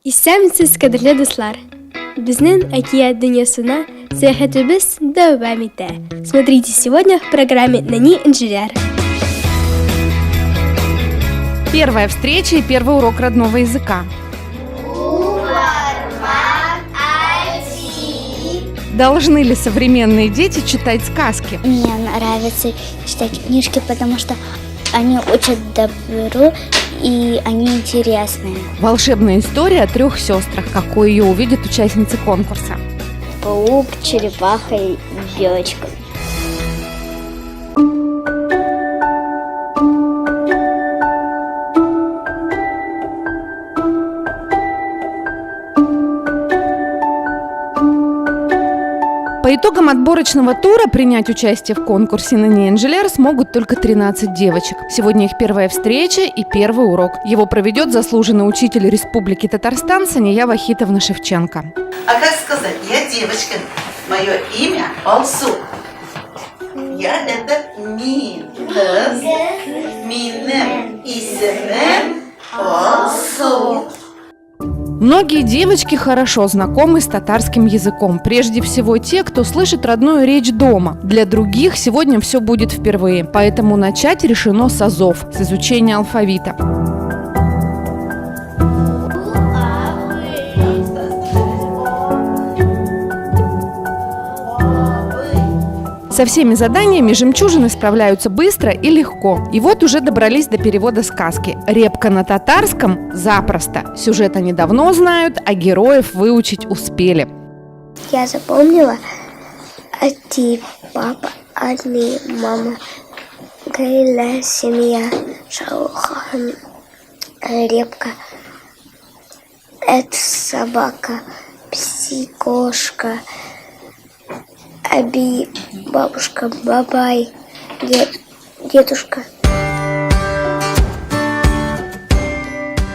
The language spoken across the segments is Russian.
Исәмсез кадерле дуслар! Безнең әкият дөньясына сәяхәтебез дәвам итә. Смотрите сегодня в программе «Нани инженер». Первая встреча и первый урок родного языка. Должны ли современные дети читать сказки? Мне нравится читать книжки, потому что они учат добру и они интересные. Волшебная история о 3 сестрах, какой ее увидят участницы конкурса. Паук, черепаха и белочка. По итогам отборочного тура принять участие в конкурсе «Нани инженер» смогут только 13 девочек. Сегодня их первая встреча и первый урок. Его проведет заслуженный учитель Республики Татарстан Сания Вахитовна Шевченко. А как сказать, я девочка, мое имя Алсу. Я это Мин. Минем исемем Алсу. Многие девочки хорошо знакомы с татарским языком. Прежде всего те, кто слышит родную речь дома. Для других сегодня все будет впервые. Поэтому начать решено с азов, с изучения алфавита. Со всеми заданиями жемчужины справляются быстро и легко. И вот уже добрались до перевода сказки. Репка на татарском запросто. Сюжет они давно знают, а героев выучить успели. Я запомнила Ати, папа, Али, мама, Гайля, семья, Шаухан, репка, Эд, собака, Пси, кошка, Аби, бабушка, бабай, дедушка.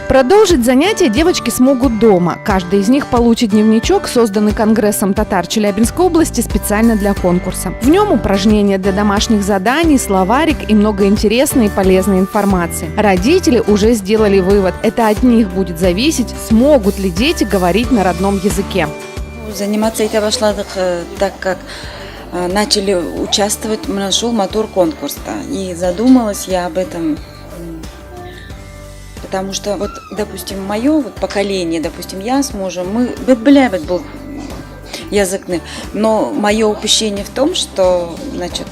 Продолжить занятия девочки смогут дома. Каждая из них получит дневничок, созданный Конгрессом татар Челябинской области специально для конкурса. В нем упражнения для домашних заданий, словарик и много интересной и полезной информации. Родители уже сделали вывод. Это от них будет зависеть, смогут ли дети говорить на родном языке. Заниматься это башладык, так как начали участвовать в нашем мотор конкурса. И задумалась я об этом, потому что, вот, допустим, мое поколение, допустим, я с мужем, мы был языкный, но мое упущение в том, что, значит,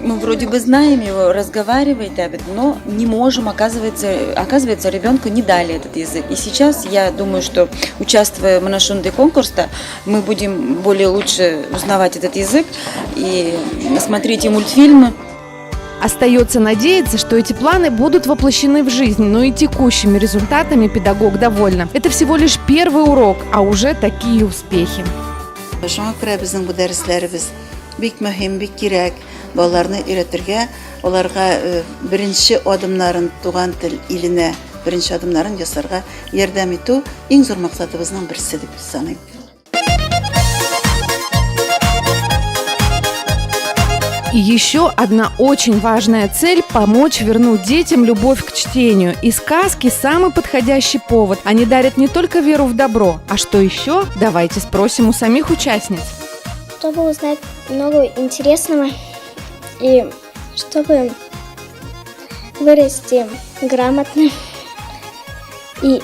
мы вроде бы знаем его, разговаривать, но не можем, оказывается, ребенку не дали этот язык. И сейчас я думаю, что участвуя в нашем конкурсе, мы будем более лучше узнавать этот язык и смотреть и мультфильмы. Остается надеяться, что эти планы будут воплощены в жизнь, но и текущими результатами педагог довольна. Это всего лишь первый урок, а уже такие успехи. Балаларны өйрәтергә, аларга беренче адымнарын туган тел иленә, беренче адымнарын ясарга ярдәм итү иң зур максатыбызның берсе дип саныйм. И еще одна очень важная цель – помочь вернуть детям любовь к чтению. И сказки – самый подходящий повод. Они дарят не только веру в добро, а что еще? Давайте спросим у самих участниц. Чтобы узнать много интересного и чтобы вырасти грамотно и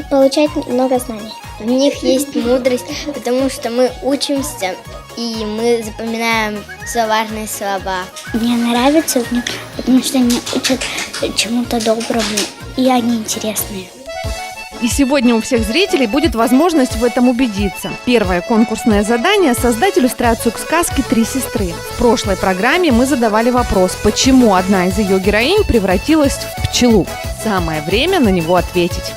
получать много знаний. У них есть мудрость, потому что мы учимся и мы запоминаем словарные слова. Мне нравится, потому что они учат чему-то доброму, и они интересные. И сегодня у всех зрителей будет возможность в этом убедиться. Первое конкурсное задание – создать иллюстрацию к сказке «Три сестры». В прошлой программе мы задавали вопрос, почему одна из ее героинь превратилась в пчелу. Самое время на него ответить.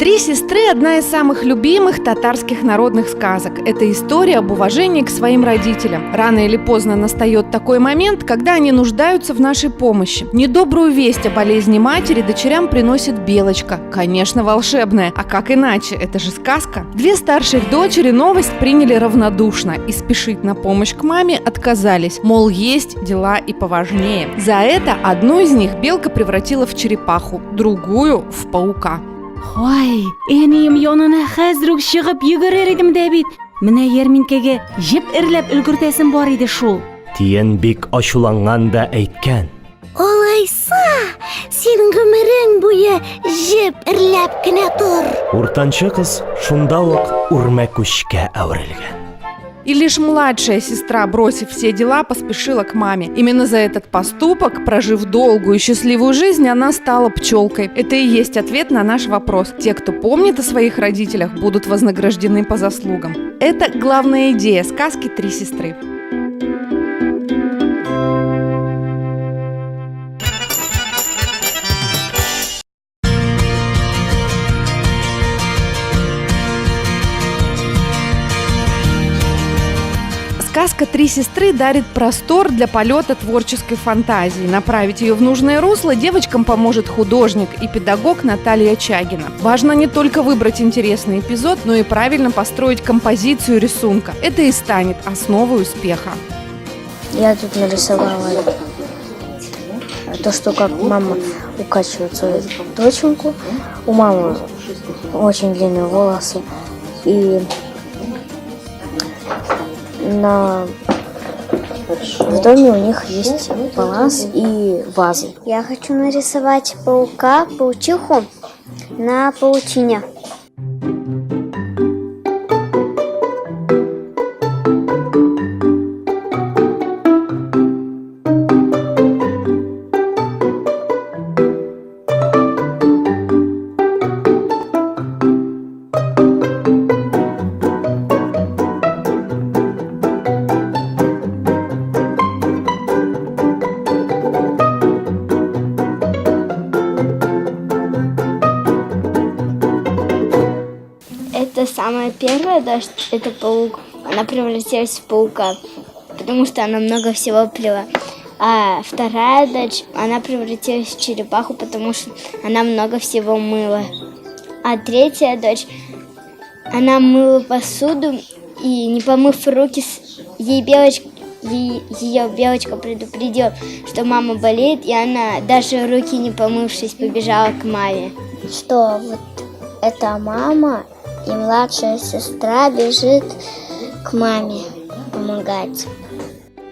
«Три сестры» – одна из самых любимых татарских народных сказок. Это история об уважении к своим родителям. Рано или поздно настает такой момент, когда они нуждаются в нашей помощи. Недобрую весть о болезни матери дочерям приносит Белочка. Конечно, волшебная. А как иначе? Это же сказка. Две старших дочери новость приняли равнодушно и спешить на помощь к маме отказались. Мол, есть дела и поважнее. За это одну из них Белка превратила в черепаху, другую – в паука. Ой, энем янына хәзер үк чыгып йөгерер идем дә бит. Менә ярминкәгә җеп эрләп өлгертәсем бар иде шул. Тиен бик ачуланган да әйткән. Алайса, син гомерең буе җеп эрләп кенә тор. Уртанчы кыз шунда ук үрмәкүчкә әверелгән. И лишь младшая сестра, бросив все дела, поспешила к маме. Именно за этот поступок, прожив долгую и счастливую жизнь, она стала пчелкой. Это и есть ответ на наш вопрос. Те, кто помнит о своих родителях, будут вознаграждены по заслугам. Это главная идея сказки «Три сестры». Сказка «Три сестры» дарит простор для полета творческой фантазии. Направить ее в нужное русло девочкам поможет художник и педагог Наталья Чагина. Важно не только выбрать интересный эпизод, но и правильно построить композицию рисунка. Это и станет основой успеха. Я тут нарисовала то, что как мама укачивает свою доченьку. У мамы очень длинные волосы. И в доме у них есть палас и вазы. Я хочу нарисовать паука, паучиху на паутине. Это самая первая дочь, это паук. Она превратилась в паука, потому что она много всего плела. А вторая дочь, она превратилась в черепаху, потому что она много всего мыла. А третья дочь, она мыла посуду, и не помыв руки, ее Белочка предупредила, что мама болеет, и она, даже руки не помывшись, побежала к маме. Что вот эта мама и младшая сестра бежит к маме помогать.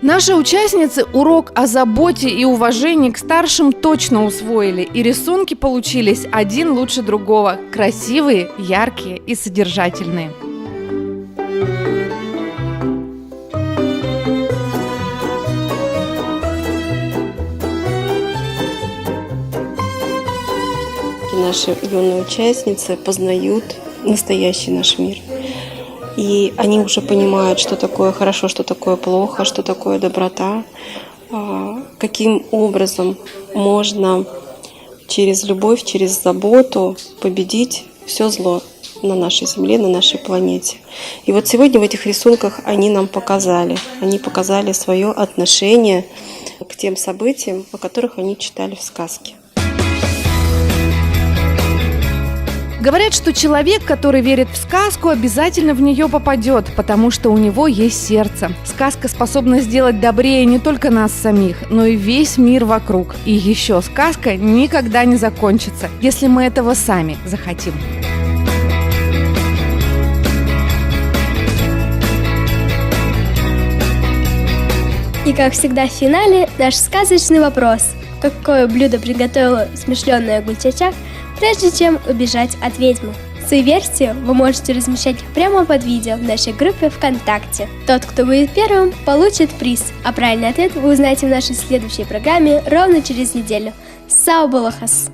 Наши участницы урок о заботе и уважении к старшим точно усвоили, и рисунки получились один лучше другого. Красивые, яркие и содержательные. Наши юные участницы познают настоящий наш мир. И они уже понимают, что такое хорошо, что такое плохо, что такое доброта, каким образом можно через любовь, через заботу победить все зло на нашей Земле, на нашей планете. И вот сегодня в этих рисунках они нам показали. Они показали свое отношение к тем событиям, о которых они читали в сказке. Говорят, что человек, который верит в сказку, обязательно в нее попадет, потому что у него есть сердце. Сказка способна сделать добрее не только нас самих, но и весь мир вокруг. И еще сказка никогда не закончится, если мы этого сами захотим. И как всегда в финале наш сказочный вопрос. Какое блюдо приготовила смышленая Гульчачак, прежде чем убежать от ведьмы? Свои версии вы можете размещать прямо под видео в нашей группе ВКонтакте. Тот, кто будет первым, получит приз, а правильный ответ вы узнаете в нашей следующей программе ровно через неделю. Сау Балахас!